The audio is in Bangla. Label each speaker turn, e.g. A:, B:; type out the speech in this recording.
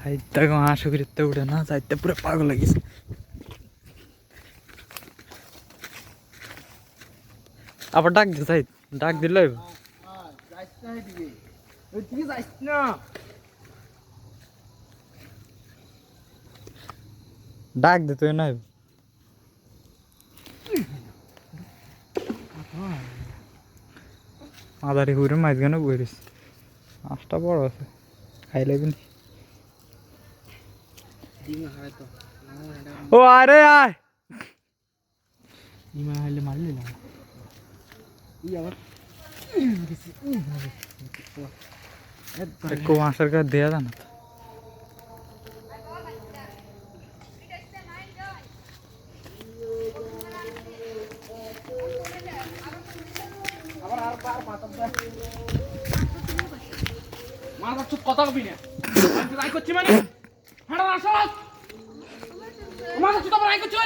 A: আইতা গো হাঁস করিতে উঠে না যাইতে পুরো পাগল লাগিস আবার ডাক দে যাই ডাক দিল ডাক দে তুই নাই আদারি হুরে মাঝখানে বইরিস মাছটা বড় আছে খাই লাগবেন ও আরে আয় ডিমা হাইলে মারলি না একটু মাছের কাছে দেয়া জানা
B: কথা কবি না করছি মানে হ্যাঁ আসো আমার করছি